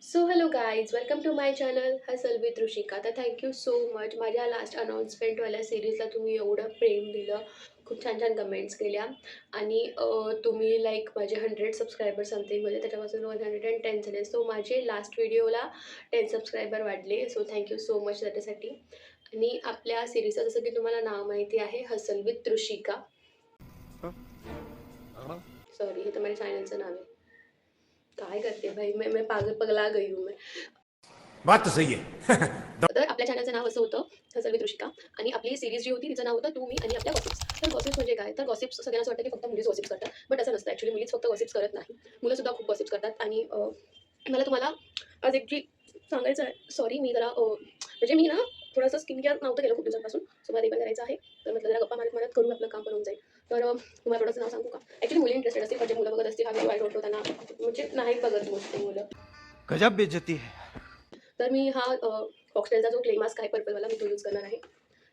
So hello guys, welcome to my channel hustle with Rishika. तर thank you so much. माझ्या last अनाउन्समेंटवाल्या सिरीजला तुम्ही एवढं प्रेम दिलं, खूप छान छान कमेंट्स केल्या आणि तुम्ही लाईक माझे 100 सबस्क्रायबर समथिंग म्हणजे त्याच्यापासून 110 झाले. सो माझे लास्ट व्हिडिओला 10 सबस्क्रायबर वाढले. सो थँक्यू सो मच त्याच्यासाठी. आणि आपल्या सिरीजचं जसं की तुम्हाला नाव माहिती आहे, हसल विथ ऋषिका. सॉरी, हे तर माझ्या चॅनलचं नाव आहे. काय करते भाई, मैं पागल पगला गई हूँ मैं. बात तो सही है. तर आपल्या चॅनलचं नाव असं होतं, हसल विथ ऋषिका. आणि आपली सीरीज जी होती तिचं नाव होतं तू मी आणि आपल्या गॉसिप्स. तर गॉसिप्स म्हणजे काय, तर गॉसिप्स सगळ्यांना वाटतं की फक्त मुलीच गॉसिप्स करतात, बट असं नसतं. ॲक्च्युली मुलीच फक्त गॉसिप्स करत नाही, मुलंसुद्धा खूप गॉसिप्स करतात. आणि मला तुम्हाला आज एक जी सांगायचं आहे. सॉरी, मी जरा म्हणजे मी ना थोडंसं स्किन केअर नव्हतं केलं खूप दिवसांपासून. सो मला ते पण करायचं आहे. तर म्हटलं जरा गप्पा मारत मारत करू, आपलं काम पण होऊन जाईल. तर तुम्हाला थोडंसं नाव सांगू का? ॲक्च्युली मुली इंटरेस्टेड असतील, पण जे मुलं बघत असतील हा व्हिडिओ आय डोंट नो त्यांना म्हणजे नाही बघत मोस्टली मुलं. गजब बेइज्जती है. तर मी हा फॉक्सटेलचा जो क्ले मास्क आहे पर्पलवाला, मी तो यूज करणार आहे.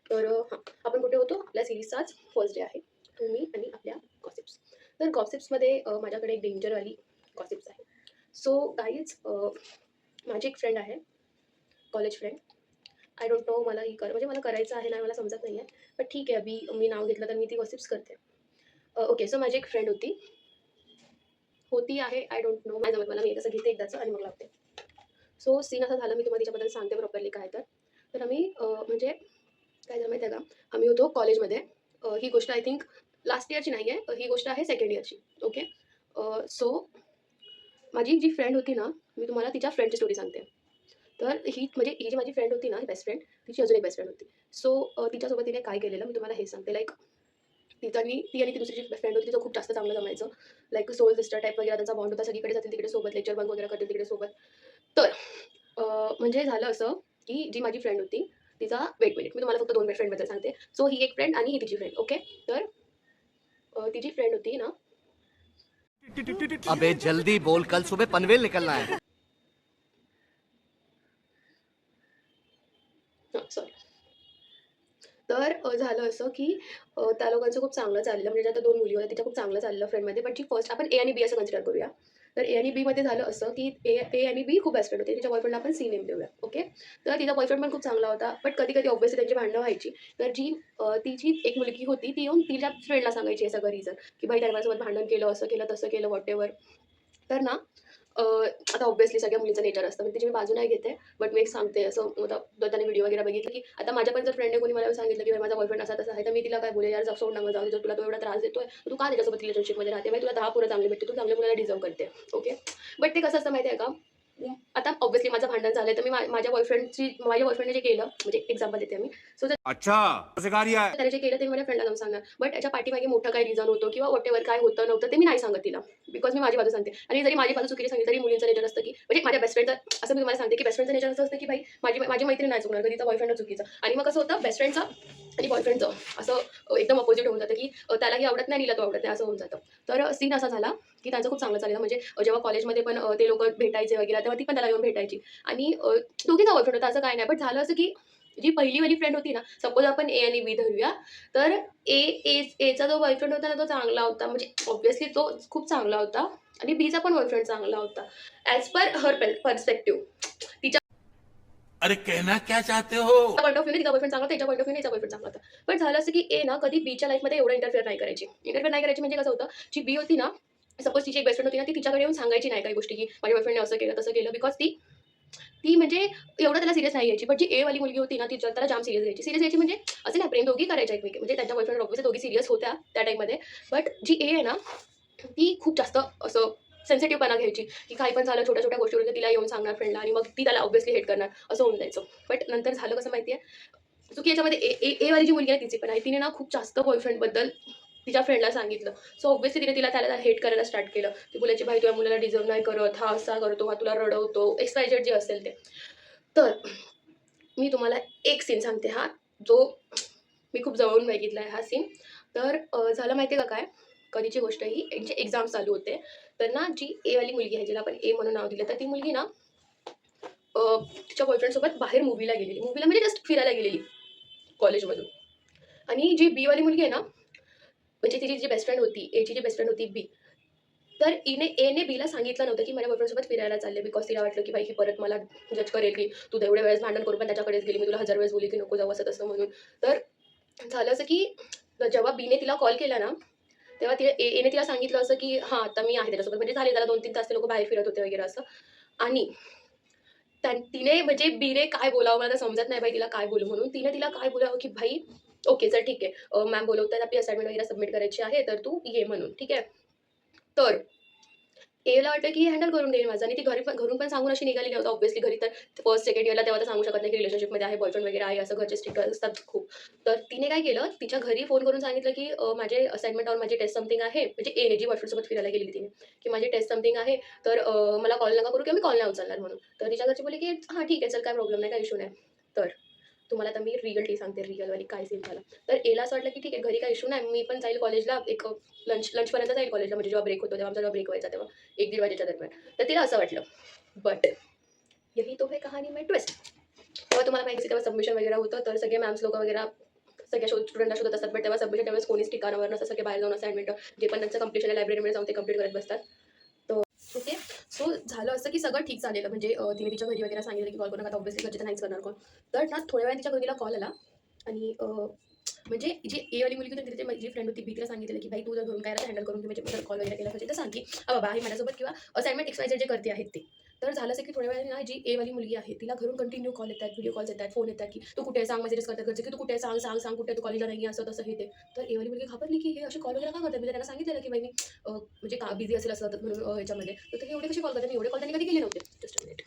तर हां, आपण कुठे होतो? आपल्या सीरीजचाच फर्स्ट डे आहे. तुम्ही आणि आपल्या गॉसिप्स. तर गॉसिप्समध्ये माझ्याकडे एक डेंजरवाली गॉसिप्स आहे. सो गाईज, माझी एक फ्रेंड आहे, college friend. I don't know मला ही म्हणजे मला करायचं आहे नाही मला समजत नाही आहे. बट ठीक आहे, अभी मी नाव घेतलं तर मी ती गॉसिप्स करते. ओके, सो माझी एक फ्रेंड होती, होती आहे, आय डोंट नो. माझ्या जवळ मला मी कसं घेते एकदाचं आणि मग लावते. सो सीन असं झालं, मी तुम्हाला तिच्याबद्दल सांगते प्रॉपरली काय तर. तर आम्ही म्हणजे काय झालं माहिती आहे का, आम्ही होतो कॉलेजमध्ये. ही गोष्ट आय थिंक लास्ट इयरची नाही आहे, ही गोष्ट आहे सेकंड इयरची. ओके. सो माझी जी फ्रेंड होती ना, मी तुम्हाला तिच्या फ्रेंडची स्टोरी सांगते. तर ही जी माझी फ्रेंड होती ना, बेस्ट फ्रेंड, तिची अजून एक बेस्ट फ्रेंड होती. सो तिच्यासोबत तिने काय केलेलं मी तुम्हाला हे सांगते. लाईक ती आणि ती दुसरी जी फ्रेंड होती तिचं खूप जास्त चांगलं जमायचं. लाईक सोल सिस्टर टाईप वगैरे त्यांचा बॉन्ड होता. सगळीकडे जातील तिकडे सोबत, लेक्चर बंक वगैरे करतील तिकडे सोबत. तर म्हणजे झालं असं, की जी माझी फ्रेंड होती तिचा वेट मिनिट, मी तुम्हाला फक्त 2 फ्रेंडबद्दल सांगते. सो ही एक फ्रेंड आणि ही तिची फ्रेंड. ओके. तर ती जी फ्रेंड होती ना. अबे जल्दी बोल, कल सुबह पनवेल निकलना है. हां, सॉरी. तर झालं असं, की त्या लोकांचं खूप चांगलं चाललेलं. म्हणजे ज्या त्या 2 मुली होत्या तिच्या खूप चांगलं चाललेलं फ्रेंडमध्ये. बट जी फर्स्ट आपण ए आणि बी असं कन्सिडर करूया. तर ए आणि बीमध्ये झालं असं, की ए ए आणि बी खूप बेस्ट फ्रेंड होते. तिच्या बॉयफ्रेंडला आपण सी नेम देऊया. ओके. तर तिचा बॉयफ्रेंड पण खूप चांगला होता. बट कधी-कधी ऑब्व्हियसली त्यांची भांडणं व्हायची. तर तिची एक मुलगी होती, ती येऊन तिच्या फ्रेंडला सांगायची हे सगळं रिझन, की "बाई त्याने माझ्यासोबत भांडण केलं, असं केलं, तसं केलं, व्हॉटेव्हर." तर ना आता ऑब्व्हियसली सगळ्या मुलींचं नेचर असतं. म्हणजे तिची मी बाजू नाही घेते. बट मी एक सांगते असं, आता जर त्याने व्हिडिओ वगैरे बघितलं, की आता माझ्या पण जर फ्रेंडने कोणी मला सांगितलं, की माझा बॉयफ्रेंड असा-तसा आहे, तर मी तिला काय बोलेल, "यार सोड ना, जाऊ दे. जर तुला तो एवढा त्रास देतोय, तर तू का त्याच्यासोबत रिलेशनशिपमध्ये राहते? तुला 10 पोरं चांगली भेटते. तू चांगल्या मुलाला डिझर्व्ह करते." ओके. बट ते कसं असतं माहिती आहे का? आता ऑब्व्हियसली माझं भांडण झालंय, तर मी माझ्या बॉयफ्रेंडने जे केलं, म्हणजे एक्झाम्पल देते मी. सो अच्छा सिखा रिया है. त्याने जे केलं ते मी माझ्या फ्रेंडला जाऊन सांगणार. बट याच्या पाठीमागे मोठं काही रिझन होतं किंवा व्हॉटेव्हर काय होतं नव्हतं ते मी नाही सांगत तिला. बिकॉज मी माझी बाजू सांगते. आणि जरी माझी बाजू चुकीची सांगितली तरी मुलींचं नेचर असतं, की म्हणजे माझ्या बेस्ट फ्रेंडचं असं मी तुम्हाला सांगते, की बेस्ट फ्रेंडचं नेचर असं असतं, की भाई माझी मैत्रीण नाही चुकणार, कधी तिचा बॉयफ्रेंड चुकीचा. आणि मग कसं होतं बेस्ट फ्रेंडचं आणि बॉयफ्रेंडचं असं एकदम अपोझिट होऊन जातं, की त्यालाही आवडत नाही आणि हिला तो आवडत नाही असं होऊन जातं. तर सीन असा झाला, की त्यांचं खूप चांगलं चाललेलं. म्हणजे जेव्हा कॉलेजमध्ये पण ते लोकं भेटायचे वगैरे, तेव्हा ती पण त्याला येऊन भेटायची. आणि दोघींचा बॉयफ्रेंड होता असं काही नाही. बट झालं असं, की जी पहिलीवाली फ्रेंड होती ना, सपोज आपण ए आणि बी धरूया. तर एचा जो बॉयफ्रेंड होता ना, तो चांगला होता. म्हणजे ऑब्व्हियसली तो खूप चांगला होता आणि बीचा पण बॉयफ्रेंड चांगला होता. ॲज पर हर पर्स्पेक्टिव्ह. तिच्या अरे कहना क्या चाहते हो. पॉइंट ऑफ व्ह्यूने तिचा बॉयफ्रेंड चांगला होता, तिच्या पॉइंट ऑफ व्ह्यूने हिचा बॉयफ्रेंड चांगला होता. पण झालं असं, की ए ना कधी बीच्या लाईफमध्ये एवढं इंटरफिअर नाही करायची. इंटरफिअर नाही करायची म्हणजे कसं होतं, जी बी होती ना, सपोज तिची एक बेस्ट फ्रेंड होती ना, ती तिच्याकडे येऊन सांगायची नाही काही गोष्टी, की माझ्या बॉयफ्रेंडने असं केलं, तसं केलं. बिकॉज ती ती म्हणजे एवढं त्याला सीरियस नाही घ्यायची. बट जी ए वाली मुलगी होती ना, ती त्याला जाम सीरियस घ्यायची. सीरियस घ्यायची म्हणजे असं नाही, प्रेम दोघी करायच्या एकमेकी. म्हणजे त्यांच्या बॉयफ्रेंड ऑब्व्हियसली दोघी सीरियस होत्या त्या टाईममध्ये. बट जी ए आहे ना, ती खूप जास्त असं सेन्सिटिव्हपणा घ्यायची, की काही पण झालं छोट्या-छोट्या गोष्टीवरून तिला येऊन सांगणार फ्रेंडला आणि मग ती त्याला ऑब्व्हियसली हेट करणार, असं होऊन जायचं. बट नंतर झालं कसं माहिती आहे, चुकी याच्यामध्ये ए ए ए वाली जी मुलगी आहे तिची पण आहे. तिने ना खूप जास्त बॉयफ्रेंडबद्दल तिच्या फ्रेंडला सांगितलं. सो ऑब्व्हियसली तिने त्याला हेट करायला स्टार्ट केलं. ती बोलायची, "भाई तुझ्या मुलाला डिझर्व्ह नाही करत, हा असा करतो, हा तुला रडवतो." एक्स-वाय-झेड जे असेल ते. तर मी तुम्हाला एक सीन सांगते हा, जो मी खूप जवळून बघितला आहे हा सीन. तर झालं माहिती आहे का काय? कधीची गोष्ट ही, यांचे एक्झाम चालू होते. तर ना जी ए वाली मुलगी आहे, जिला आपण ए म्हणून नाव दिलं, तर ती मुलगी ना तिच्या बॉयफ्रेंडसोबत बाहेर मूव्हीला गेलेली. मूव्हीला म्हणजे जस्ट फिरायला गेलेली कॉलेजमधून. आणि जी बी वाली मुलगी आहे ना, म्हणजे तिची जी बेस्ट फ्रेंड होती, एची जी बेस्ट फ्रेंड होती बी, तर एने बीला सांगितलं नव्हतं की माझ्या बॉयफ्रेंडसोबत फिरायला चालले, बिकॉज तिला वाटलं की बाई ही परत मला जज करेल की तू तेवढ्या वेळेस भांडण करून पण त्याच्याकडेच गेली, मी तुला 1000 वेळेस बोलली की नको जाऊ असं तसं म्हणून. तर झालं असं की जेव्हा बीने तिला कॉल केला ना, तेव्हा एने तिला सांगितलं असं की हां, आता मी आहे त्याच्यासोबत. म्हणजे झाले त्याला 2-3 तास ते लोकं बाहेर फिरत होते वगैरे असं. आणि तिने म्हणजे बीने काय बोलावं मला तर समजत नाही बाई तिला काय बोलू म्हणून. तिने तिला काय बोलावं की भाई ओके चल ठीक आहे. मॅम बोलवतायत आपली असाइनमेंट वगैरे सबमिट करायची आहे, तर तू ये म्हणून. ठीक आहे. तर एला वाटलं की हँडल करून देईल माझं आणि ती घरून पण सांगून अशी निघालेली नव्हती. ऑब्व्हियसली घरी तर फर्स्ट, सेकंड इयरला तेव्हा तर सांगू शकत नाही की रिलेशनशिपमध्ये आहे, बॉयफ्रेंड वगैरे आहे, असं घरचे स्ट्रिक्ट असतात खूप. तर तिने काय केलं, तिच्या घरी फोन करून सांगितलं की माझे असाइनमेंट और माझी टेस्ट समथिंग आहे. म्हणजे एने जी बॉयफ्रेंडसोबत फिरायला गेलेली तिने, की माझी टेस्ट समथिंग आहे, तर मला कॉल नका करू किंवा मी कॉल नाही उचलणार म्हणून. तर तिच्या घरचे बोलले की हां ठीक आहे, चल काय प्रॉब्लेम नाही, काही इश्यू नाही. तर तुम्हाला आता मी रिअल टी सांगते, रिअलवाली काय सीन झाला. तर एला असं वाटलं की ठीक आहे, घरी काही इश्यू नाही, मी पण जाईल कॉलेजला, एक लंचपर्यंत जाईल कॉलेजला, म्हणजे जेव्हा ब्रेक होतो तेव्हा आमचा जेव्हा ब्रेक व्हायचा तेव्हा 1-1:30 वाजेच्या दरम्यान. तर तिला असं वाटलं. बट यही तो है कहाणी में ट्विस्ट. तेव्हा तुम्हाला माहिती तेव्हा सबमिशन वगैरे होतं, तर सगळे मॅम्स लोकं वगैरे सगळ्या स्टुडंटला शोधत असतात. बट तेव्हा सबमिशन त्यावेळेस कोणीच ठिकाणावर नसतं, सगळे बाहेर जाऊन असाइनमेंट जे पण त्यांचं कंप्लीशन आहे लायब्ररीमध्ये जाऊन ते कंप्लीट करत बसतात. तर ओके. सो झालं असं की सगळं ठीक झालेलं. म्हणजे तिने तिच्या घरी वगैरे सांगितलं की कॉल करू नका. ऑब्व्हियसली घरचे तर नाहीच करणार कॉल. तर ना थोड्या वेळाने तिच्या घरीला कॉल आला आणि म्हणजे जी एवाली मुलगी होती तिथे माझी फ्रेंड होती, तिला सांगितलेलं की भाई तू जर घरून काय हँडल करून तुम्ही जर कॉल वगैरे केला पाहिजे तर सांग की बाबा आहे माझ्यासोबत किंवा असाइनमेंट XYZ जे करते आहेत ते. तर झालं असं की थोड्या वेळाने ना जी एवाली मुलगी आहे तिला घरून कंटिन्यू कॉल येतात, व्हिडिओ कॉल्स येतात, फोन येतात की तू कुठे आहे सांग, मेसेजेस करतात घरचे की तू कुठे आहे सांग सांग सांग कुठे आहे, तू कॉलेजला नाही असं तसं हे ते. तर एवाली मुलगी घाबरली की हे असे कॉल वगैरे का करतात. मी त्यांना सांगितलेलं की बाई मी म्हणजे का बिझी असेल असं म्हणून ह्याच्यामध्ये. तर ते एवढे कसे कॉल करतात, मी एवढे कॉल त्यांनी कधी केले नव्हते. Just minute.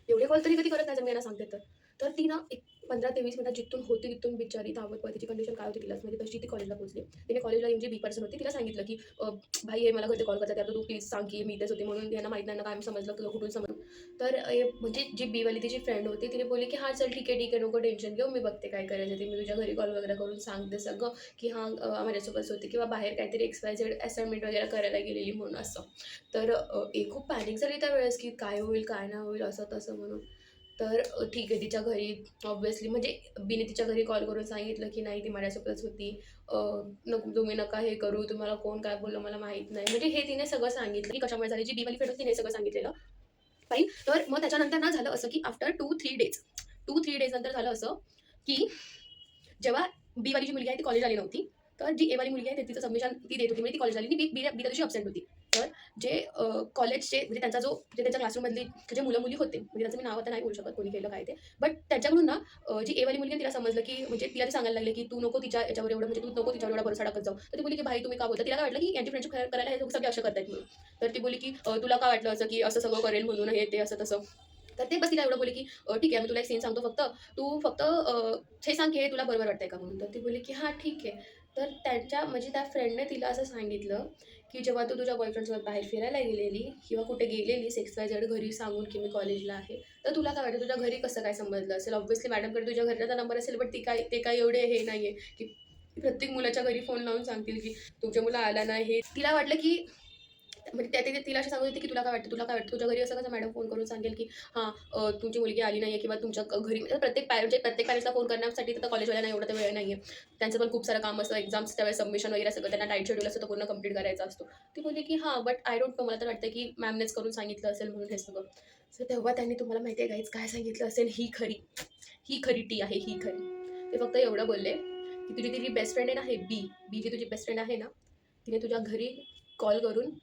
एवढे कॉल तरी कधी करत नाही जर मी यांना सांगते तर. तर ती ना एक 15 ते 20 मिनिटात जिथून होती तिथून बिचारी धावत पळत, तिची कंडिशन काय होती तिलाच माहिती. तशी ती कॉलेजला पोहोचली. तिने कॉलेजला येऊन जी बी पर्सन होती तिला सांगितलं की भाई हे मला घरचे कॉल करतात, आता तू प्लीज सांग की मी इथेच होते म्हणून. यांना माहीत नाही ना काय समजलं तुला कुठून समजलं. तर म्हणजे जी बीवाली तिची फ्रेंड होती तिने बोलली की हां चल ठीक आहे नको टेन्शन घेऊ, मी बघते काय करायचं ते, मी तुझ्या घरी कॉल वगैरे करून सांगते सगळं की हां माझ्यासोबत होती किंवा बाहेर काहीतरी XYZ असाइनमेंट वगैरे करायला गेलेली म्हणून असं. तर खूप पॅनिक झाली त्यावेळेस की काय होईल काय नाही होईल असं तसं म्हणून. तर ठीक आहे तिच्या घरी ऑब्व्हियसली म्हणजे बीने तिच्या घरी कॉल करून सांगितलं की नाही ती माझ्यासोबतच होती. नको तुम्ही नका हे करू, तुम्हाला कोण काय बोललं मला माहीत नाही. म्हणजे हे तिने सगळं सांगितलं की कशामुळे झाली. जी बीवाली फ्रेंड होती तिने सगळं सांगितलेलं. फाईन. तर मग त्याच्यानंतर ना झालं असं की आफ्टर 2-3 डेज नंतर झालं असं की जेव्हा बीवाली जी मुलगी आहे ती कॉलेज आली नव्हती. तर जी एवाली मुलगी आहे तिचं सबमिशन ती देत होती. म्हणजे ती कॉलेज आली आणि बी त्या दिवशी अब्सेंट होती. तर जे कॉलेजचे म्हणजे त्यांचा जो जे त्यांच्या क्लासरूममधली जे मुलं-मुली होते, म्हणजे त्यांचं मी नाव आता नाही बोलू शकत कोणी केलं काय ते. बट त्यांच्याकडून ना जी एवाली मुलगी आहे तिला समजलं की म्हणजे तिला ते सांगायला लागले की तू नको तिच्या याच्यावर एवढं म्हणजे तू नको तिच्यावर एवढा भरोसा टाकत जाऊ. तर ती बोलली की भाई तुम्ही का बोलता? तिला काय वाटलं की यांची फ्रेंडशिप करायला हे सगळे असं करतायत म्हणून. तर ती बोलली की तुला का वाटलं असं की असं सगळं करेल म्हणून हे ते असं तसं. तर ते बस तिला एवढं बोलली की ठीक आहे मी तुला एक सीन सांगतो फक्त. तू फक्त हे सांग की हे तुला बरोबर वाटतंय का म्हणून. तर ती बोलली की हां ठीक आहे. तर त्यांच्या म्हणजे त्या फ्रेंडने तिला असं सांगितलं की जेव्हा तू तुझ्या बॉयफ्रेंडसोबत बाहेर फिरायला गेलेली किंवा कुठे गेलेलीस XYZ घरी सांगून की मी कॉलेजला आहे, तर तुला काय वाटतं तुझ्या घरी कसं काय समजलं असेल. ऑब्व्हियसली मॅडमकडे तुझ्या घरचा नंबर असेल, बट ते काय एवढे हे नाही आहे की प्रत्येक मुलाच्या घरी फोन लावून सांगतील की तुमच्या मुलं आला नाही. हे तिला वाटलं की म्हणजे तिला अशी सांगत होती की तुला काय वाटतं तुझ्या घरी असं कसं मॅडम फोन करून सांगेल की हां तुमची मुलगी आली नाही आहे किंवा तुमच्या घरी म्हणजे प्रत्येक पॅरेंट्सला फोन करण्यासाठी तर कॉलेजवाल्यांना एवढा तर वेळ नाही आहे. त्यांचं पण खूप सारं काम असतं, एक्झाम्स त्यावेळेस सबमिशन वगैरे सगळं त्यांना टाईट शेड्यूल असतं, तो पूर्ण कंप्लीट करायचा असतो. ती बोलली की हां बट आय डोंट नो, मला तर वाटतं की मॅमनेच करून सांगितलं असेल म्हणून हे सगळं. सो तेव्हा त्यांनी तुम्हाला माहिती आहे गाईज काय सांगितलं असेल, ही खरी टी आहे, ही खरी. ते फक्त एवढं बोलले की तुझी ती जी बेस्ट फ्रेंड आहे ना, हे बी जी तुझी बेस्ट फ्रेंड आहे ना, तिने तुझ्या घरी कॉल करून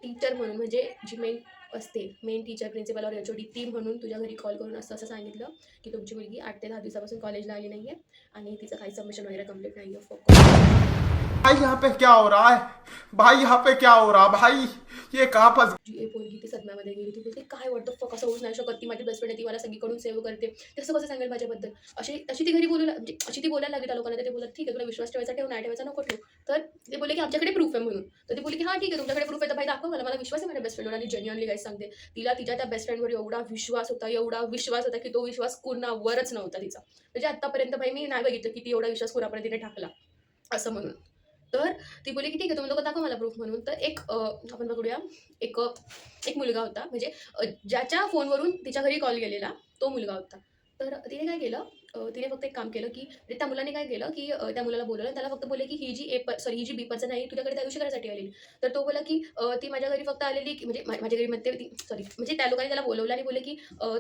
टीचर म्हणून म्हणजे जी मेन टीचर प्रिन्सिपल और HOD ती म्हणून तुझ्या घरी कॉल करून असं सांगितलं की तुमची मुलगी 8 ते 10 दिवसापासून कॉलेजला आली नाही आहे आणि तिचं काही सबमिशन वगैरे कंप्लीट नाही आहे. भाई यहाँ पे क्या हो रहा है? भाई यहाँ पे क्या हो रहा भाई? ये कहाँ फंस जी ए पोरगी ती सदम्यामध्ये गेली. ती बोलते काय वाटतं फक असं होऊच नाही शकत. ती माझी बेस्ट फ्रेंड आहे, ती मला सगळीकडून सेव्ह करते. ते असं कसं सांगेल माझ्याबद्दल? अशी ती घरी म्हणजे अशी ती बोलायला लागली त्या लोकांना. तर ते बोलत ठीक आहे तुला विश्वास ठेवायचा ठेव, नाही ठेवायचा नको ठेव. तर ते बोलले की आमच्याकडे प्रूफ आहे म्हणून. तर ती बोलली की हां ठीक आहे तुमच्याकडे प्रूफ आहे तर भाई दाखवा मला विश्वास आहे माझ्या बेस्ट फ्रेंडवर. आणि जेन्युइनली गाईज सांगते तिला तिच्या त्या बेस्ट फ्रेंडवर एवढा विश्वास होता की तो विश्वास कुणावरच नव्हता तिचा. म्हणजे आत्तापर्यंत भाई मी नाही बघितलं की ती एवढा विश्वास कुणापर्यंत तिने टाकला असं म्हणून. तर ती बोलली की ठीक आहे तुम्ही लोकं दाखवा मला प्रूफ म्हणून. तर आपण बघूया एक एक मुलगा होता म्हणजे ज्याच्या फोनवरून तिच्या घरी कॉल गेलेला तो मुलगा होता. तर तिने काय केलं तिने फक्त एक काम केलं की म्हणजे त्या मुलाने काय केलं की त्या मुलाला बोलवलं आणि त्याला फक्त बोलले की ही जी ही जी बी पर्सन आहे तुझ्याकडे त्या दिवशी करायसाठी आलेली. तर तो बोला की ती माझ्या घरी फक्त आलेली की म्हणजे माझ्या घरी म्हणते ती सॉरी म्हणजे त्या लोकांनी त्याला बोलवलं आणि बोलले की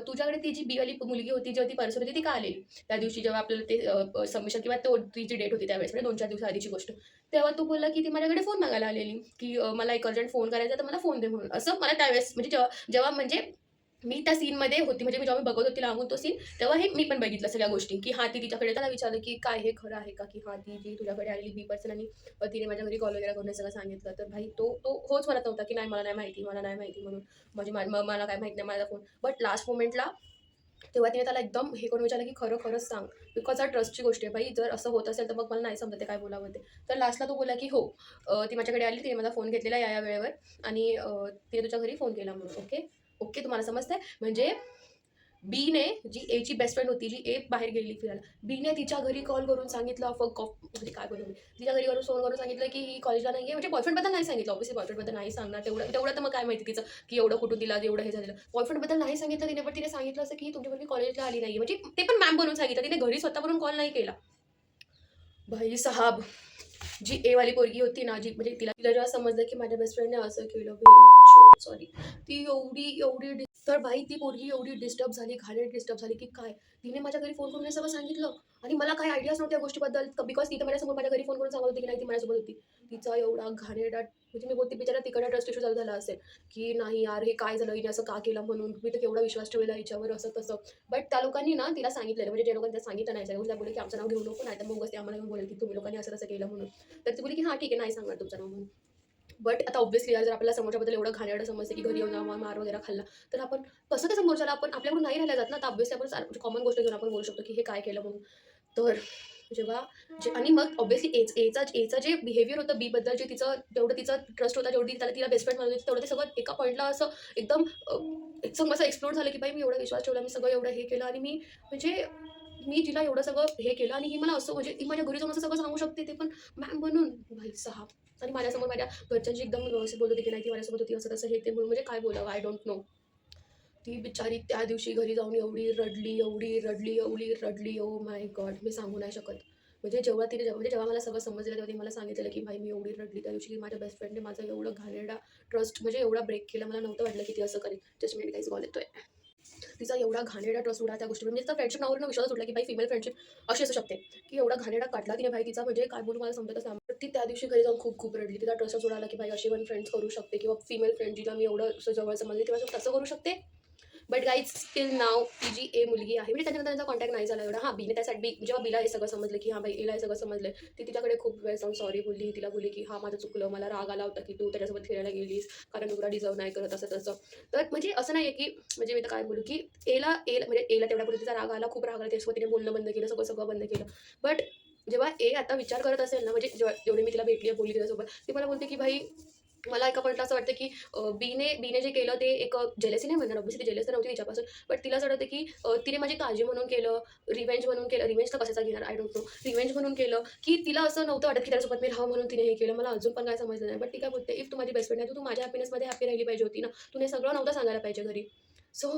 तुझ्याकडे ती जी बीवाली मुलगी होती जेव्हा ती पर्सन होती ती का आलेली त्या दिवशी जेव्हा आपल्याला ते सबमिशन किंवा ती जी डेट होती त्यावेळेस म्हणजे 2-4 दिवस आधीची गोष्ट. तेव्हा तो बोलला की ती माझ्याकडे फोन मागायला आलेली की मला एक अर्जंट फोन करायचा तर मला फोन दे म्हणून. असं मला त्यावेळेस म्हणजे जेव्हा जेव्हा म्हणजे मी त्या सीनमध्ये होती म्हणजे मी जेव्हा मी बघत होती लांबून तो सीन तेव्हा हे मी पण बघितलं सगळ्या गोष्टी की हां ती तिच्याकडे त्याला विचारलं की काय हे खरं आहे का की हां ती तुझ्याकडे आलेली बी पर्सन आणि तिने माझ्या घरी कॉल वगैरे करून हे सगळं सांगितलं. तर भाई तो होच म्हणत नव्हता की नाही मला नाही माहिती मला नाही माहिती म्हणून म्हणजे मला काय माहिती नाही माझा फोन. बट लास्ट मोमेंटला तेव्हा तिने त्याला एकदम हे करून विचारलं की खरं खरंच सांग बिकॉज हा ट्रस्टची गोष्ट आहे भाई जर असं होत असेल तर मग मला नाही समजत ते काय बोलावं ते. तर लास्टला तो बोला की हो ती माझ्याकडे आली तिने माझा फोन घेतलेला या वेळेवर आणि तिने तुझ्या घरी फोन केला म्हणून. ओके ओके तुम्हाला समजतंय म्हणजे बीने जी एची बेस्ट फ्रेंड होती जी ए बाहेर गेली फिरायला बीने तिच्या घरी कॉल करून सांगितलं म्हणजे काय बोलू मी तिच्या घरी करून फोन करून सांगितलं की ही कॉलेजला नाही आहे म्हणजे बॉयफ्रेंडबद्दल नाही सांगितलं ऑब्वियसली बॉयफ्रेंडबद्दल नाही सांगणार तेवढं तर मग काय माहिती तिचं की एवढं कुठून तिला एवढं हे झालेलं बॉयफ्रेंडबद्दल नाही सांगितलं तिने पण तिने सांगितलं असं की तुमच्या घरी कॉलेजला आली नाही म्हणजे ते पण मॅम बनवून सांगितलं तिने घरी स्वतःवरून कॉल नाही केला. भाई साहब जी ए वाली पोरगी होती ना जी म्हणजे तिला जेव्हा समजलं की माझ्या बेस्ट फ्रेंडने असं केलं सॉरी ती एवढी तर भाई ती पोरगी एवढी डिस्टर्ब झाली डिस्टर्ब झाली की काय तिने माझ्या घरी फोन करून हे सगळं सांगितलं आणि मला काही आयडियाच नव्हत्या गोष्टीबद्दल बिकॉज ती तर माझ्यासमोर माझ्या घरी फोन करून सांगत होती की नाही ती माझ्यासोबत होती. तिचा एवढा घाणेरडा म्हणजे मी बोलते बिचारा तिकडे ट्रस्ट इश्यू चालू झाला असेल की नाही यार हे काय झालं हिने असं का केलं म्हणून मी तर केवढा विश्वास ठेवला हिच्यावर असं तसं. बट त्या लोकांनी ना तिला सांगितलेलं म्हणजे जे लोकांनी सांगितलं नाही सगळं बोलले की आमचं नाव घेऊ नको नाही तर मग ते आम्हाला घेऊन बोलेल की तुम्ही लोकांनी असं तसं केलं म्हणून. तर ती बोलली की हां ठीक आहे नाही सांगणार तुमचं नाव म्हणून. बट आता ऑब्व्हियसली जर आपल्याला समोरच्याबद्दल एवढं घाणेरडं समजते की घरी येऊन मार वगैरे खाल्ला तर आपण कसं त्या समोरच्याला आपण आपल्याकडून नाही राहिल्या जात ना तर ऑब्व्हियसली आपण कॉमन गोष्ट घेऊन आपण बोलू शकतो की हे काय केलं म्हणून. तर जेव्हा आणि मग ऑब्व्हियसली एचा जे बिहेवियर होतं बीबद्दल जे तिचा ट्रस्ट होता जेवढी तिला बेस्ट फ्रेंड म्हणून तेवढं ते सगळं एका पॉईंटला असं एकदम एकदम असं एक्सप्लोर झालं की बाई मी एवढा विश्वास ठेवला मी सगळं एवढं हे केलं आणि मी तिला एवढं सगळं हे केलं आणि ही मला असं म्हणजे ती माझ्या घरी जाऊन असं सगळं सांगू शकते ते पण मॅम बनून भाई साहब. आणि माझ्यासमोर माझ्या घरच्यांची एकदम व्यवस्थित बोलत होती की नाही ती माझ्यासोबत होती असं तसं हे ते म्हणून म्हणजे काय बोलावं आय डोंट नो. ती बिचारी त्या दिवशी घरी जाऊन एवढी रडली ओ माय गॉड मी सांगू नाही शकत. म्हणजे जेव्हा मला सगळं समजलं तेव्हा ती मला सांगितलेलं की भाई मी एवढी रडली त्या दिवशी की माझ्या बेस्ट फ्रेंडने माझं एवढं घाणेरडा ट्रस्ट म्हणजे एवढा ब्रेक केला मला नव्हतं वाटलं की ती असं करेल. जस्ट मिनिट गाईज कॉल येतोय. तिचा एवढा घाणेरडा ट्रस्ट उडा त्या गोष्टी म्हणजे तिचा फ्रेंडशिप नावावरून विश्वास उडला की भाई फिमेल फ्रेंडशिप अशी असू शकते की एवढा घाणेरडा काढला तिने भाई तिचा म्हणजे काय बोलू मला समजतच नाही. ती त्या दिवशी घरी जाऊन खूप रडली तिचा ट्रस्टच उडाला की भाई अशी पण फ्रेंड्स करू शकते किंवा फिमेल फ्रेंड जिला मी एवढं जवळ समजले तेव्हा तसं करू शकते. बट गाईज स्टील नाव ती जी ए मुलगी आहे म्हणजे त्याच्यानंतर त्यांचा कॉन्टॅक्ट नाही झाला एवढा. हां बीने त्यासाठी जेव्हा बीला हे सगळं समजलं की हां बाई एला हे सगळं समजलं ती तिच्याकडे खूप वेळ जाऊन सॉरी बोलली तिला बोलली की हां माझं चुकलं मला राग आला होता की तू त्याच्यासोबत फिरायला गेलीस कारण तुला डिझर्व नाही करत असं तसं. तर म्हणजे असं नाही आहे की म्हणजे मी तर काय बोलू की एला तेवढ्यापुढे तिचा राग आला खूप राग आला त्याच्यासोबत तिने बोलणं बंद केलं सगळं बंद केलं. बट जेव्हा ए आता विचार करत असेल ना म्हणजे जेवढी मी तिला भेटली आहे बोलली तिच्यासोबत ती मला बोलते की भाई मला एका पॉईंटला असं वाटतं की बीने जे केलं ते एक जेलसी नाही म्हणणार ऑब्व्हियसली जेलस तर नव्हती तिच्यापासून बट तिला असं वाटतं की तिने माझी काळजी म्हणून केलं रिव्हेंज तर कशाचा घेणार आय डोंट नो रिव्हेंज म्हणून केलं की तिला असं नव्हतं वाटत की त्याच्यासोबत मी राहावं म्हणून तिने हे केलं. मला अजून पण काय समजलं नाही बट ती काय बोलते इफ तू माझी बेस्ट फ्रेंड आहे तू माझ्या हॅपीनेसमध्ये हॅपी राहिली पाहिजे होती ना तुने सगळं नव्हतं सांगायला पाहिजे घरी. सो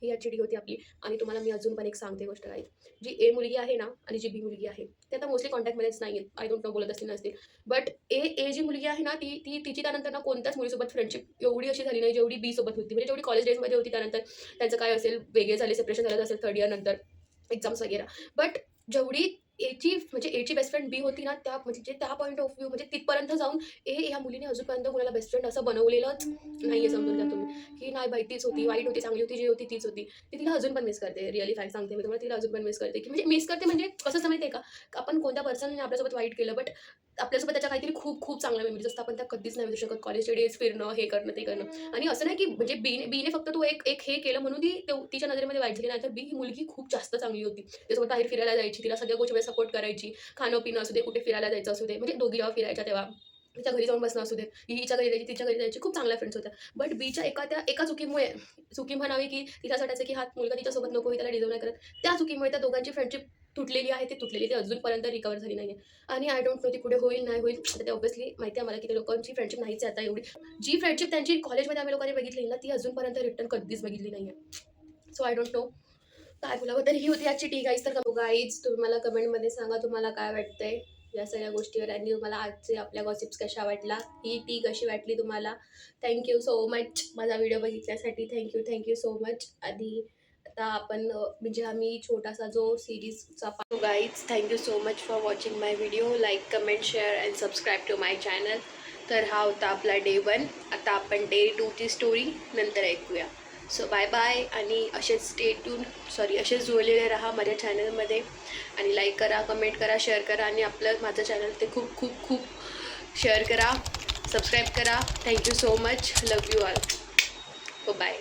ही ॲक्च्युली होती आपली. आणि तुम्हाला मी अजून पण एक सांगते गोष्ट काय जी ए मुलगी आहे ना आणि जी बी मुलगी आहे ते आता मोस्टली कॉन्टॅक्टमध्येच नाही आहेत आय डोंट नो बोलत असतील नसतील. बट ए जी मुलगी आहे ना तिची त्यानंतर ना कोणत्याच मुलीसोबत फ्रेंडशिप एवढी अशी झाली नाही जेवढी बी सोबत होती म्हणजे जेवढी कॉलेज डेजमध्ये होती त्यानंतर त्यांचं काय असेल वेगळे झाले सेपरेशन झालं असेल 3rd इयर नंतर एक्झाम्स वगैरे. बट जेवढी एची बेस्ट फ्रेंड बी होती ना त्या म्हणजे त्या पॉईंट ऑफ व्ह्यू म्हणजे तिथपर्यंत जाऊन ह्या मुलीने अजूनपर्यंत कोणाला बेस्ट फ्रेंड असं बनवलेलंच नाही आहे समजून घ्या तुम्ही की नाही बाई तीच होती वाईट होती चांगली होती जी होती तीच होती. ती तिला अजून पण मिस करते रिअली फॅक्ट सांगते मी तुम्हाला तिला अजून पण मिस करते की म्हणजे मिस करते म्हणजे कसं समजते आहे का आपण कोणत्या पर्सनने आपल्यासोबत वाईट केलं बट आपल्यासोबत त्याच्या काहीतरी खूप चांगल्या मेमरीज असतात आपण त्या कधीच नाही विसरू शकत. कॉलेजचे डेज फिरणं हे करणं ते करणं आणि असं नाही की म्हणजे बीने फक्त तो एक हे केलं म्हणून तिच्या नजरेमध्ये वाईट झाली नाही तर बी ही मुलगी खूप जास्त चांगली होती. त्यासोबत बाहेर फिरायला जायची तिला सगळ्या गोष्टी सपोर्ट करायची खाणं पिणं असू दे कुठे फिरायला जायचं असू दे म्हणजे दोघी जेव्हा फिरायच्या तेव्हा तिच्या घरी जाऊन बसणं असू दे हिच्या घरी जायची तिच्या घरी जायची खूप चांगल्या फ्रेंड्स होत्या. बट बीच्या एका चुकी म्हणावी की तिला असं वाटायचं की हा मुलगा तिच्यासोबत नको त्याला डिझर्व नाही करत त्या चुकीमुळे त्या दोघांची फ्रेंडशिप तुटलेली आहे ती अजूनपर्यंत रिकवर झाली नाही आहे. आणि आय डोंट नो ती पुढे होईल नाही होईल आता ते ऑब्व्हियसली माहिती आहे मला की त्या लोकांची फ्रेंडशिप नाहीच आहे आता एवढी जी फ्रेंडशिप त्यांची कॉलेजमध्ये आम्ही लोकांनी बघितली ना ती अजूनपर्यंत रिटर्न कधीच बघितली नाही आहे. सो आय डोंट नो काय बोलावं, तर ही होती आजची टी गाईज. तर गाईज तुम्ही मला कमेंटमध्ये सांगा तुम्हाला काय वाटतंय या सगळ्या गोष्टीवर, आणि तुम्हाला आजचे आपल्या गॉसिप्स कशा वाटला, ही टी कशी वाटली तुम्हाला. थँक्यू सो मच माझा व्हिडिओ बघितल्यासाठी. Thank you so much. आणि आता आपण म्हणजे आम्ही छोटासा जो सिरीजचा guys, thank you so much for watching my video. Like, comment, share and subscribe to my channel. तर हा होता आपला डे 1. आता आपण डे 2ची स्टोरी नंतर ऐकूया. So bye bye. आणि असेच जोडलेले राहा माझ्या चॅनलमध्ये. आणि लाईक करा, कमेंट करा, शेअर करा. आणि माझं चॅनल ते खूप खूप खूप शेअर करा, सबस्क्राईब करा. Thank you so much. Love you all. Bye.